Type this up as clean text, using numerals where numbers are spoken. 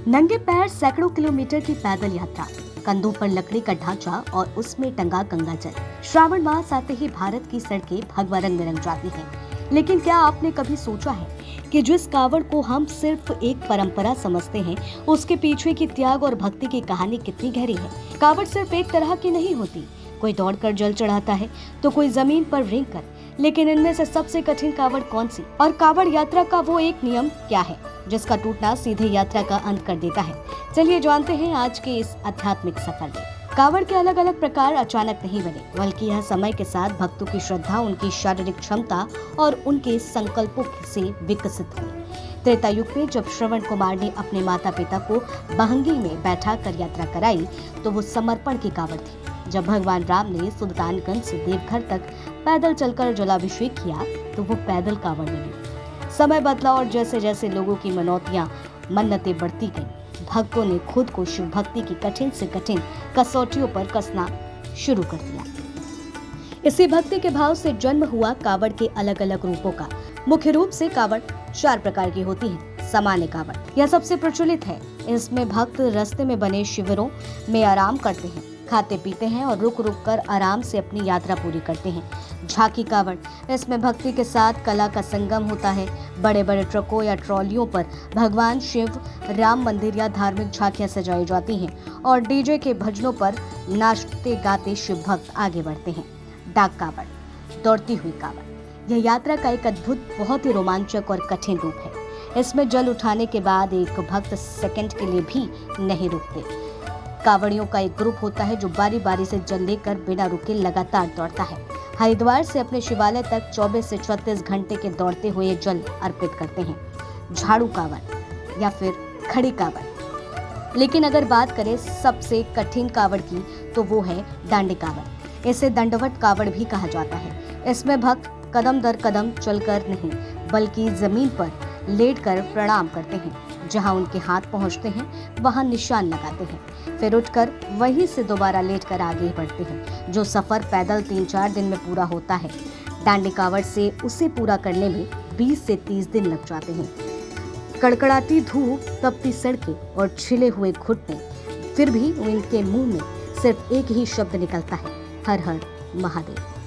नंगे पैर सैकड़ों किलोमीटर की पैदल यात्रा, कंधों पर लकड़ी का ढांचा और उसमें टंगा गंगा जल। श्रावण मास आते ही भारत की सड़कें भगवा रंग में रंग जाती हैं। लेकिन क्या आपने कभी सोचा है कि जिस कावड़ को हम सिर्फ एक परंपरा समझते हैं, उसके पीछे की त्याग और भक्ति की कहानी कितनी गहरी है। कावड़ सिर्फ एक तरह की नहीं होती, कोई दौड़कर जल चढ़ाता है तो कोई जमीन पर रेंग कर। लेकिन इनमें से सबसे कठिन कावड़ कौन सी, और कावड़ यात्रा का वो एक नियम क्या है जिसका टूटना सीधे यात्रा का अंत कर देता है। चलिए जानते हैं आज के इस आध्यात्मिक सफर में। कावड़ के अलग अलग प्रकार अचानक नहीं बने, बल्कि यह समय के साथ भक्तों की श्रद्धा, उनकी शारीरिक क्षमता और उनके संकल्पों से विकसित हुए। त्रेता युग में जब श्रवण कुमार ने अपने माता पिता को बहंगी में बैठा कर यात्रा कराई तो वो समर्पण की कावड़ थी। जब भगवान राम ने सुल्तानगंज से देवघर तक पैदल चलकर जलाभिषेक किया तो वो पैदल कावड़ बनी। समय बदला और जैसे जैसे लोगों की मनौतियां, मन्नतें बढ़ती गईं, भक्तों ने खुद को शिव भक्ति की कठिन से कठिन कसौटियों पर कसना शुरू कर दिया। इसी भक्ति के भाव से जन्म हुआ कावड़ के अलग अलग रूपों का। मुख्य रूप से कावड़ 4 प्रकार की होती है। सामान्य कावड़ यह सबसे प्रचलित है। इसमें भक्त रास्ते में बने शिविरों में आराम करते हैं, खाते पीते हैं और रुक रुक कर आराम से अपनी यात्रा पूरी करते हैं। झांकी कावड़, इसमें भक्ति के साथ कला का संगम होता है। बड़े बड़े ट्रकों या ट्रॉलियों पर भगवान शिव, राम मंदिर या धार्मिक झांकियां सजाई जाती हैं और डीजे के भजनों पर नाचते गाते शिव भक्त आगे बढ़ते हैं। डाक कावड़, दौड़ती हुई कावड़, यह यात्रा का एक अद्भुत, बहुत ही रोमांचक और कठिन रूप है। इसमें जल उठाने के बाद एक भक्त सेकंड के लिए भी नहीं रुकते। कावड़ियों का एक ग्रुप होता है जो बारी बारी से जल लेकर बिना रुके लगातार दौड़ता है। हरिद्वार से अपने शिवालय तक 24 से 36 घंटे के दौड़ते हुए जल अर्पित करते हैं। झाड़ू कावड़ या फिर खड़ी कावड़। लेकिन अगर बात करें सबसे कठिन कावड़ की तो वो है डांडी कावड़। इसे दंडवत कावड़ भी कहा जाता है। इसमें भक्त कदम दर कदम चलकर नहीं, बल्कि जमीन पर लेटकर प्रणाम करते हैं। जहां उनके हाथ पहुंचते हैं वहां निशान लगाते हैं, फिर उठकर वहीं से दोबारा लेटकर आगे बढ़ते हैं। जो सफर पैदल 3-4 दिन में पूरा होता है, डांडी कावड़ से उसे पूरा करने में 20 से 30 दिन लग जाते हैं। कड़कड़ाती धूप, तपती सड़कें और छिले हुए घुटने, फिर भी उनके मुंह में सिर्फ एक ही शब्द निकलता है, हर हर महादेव।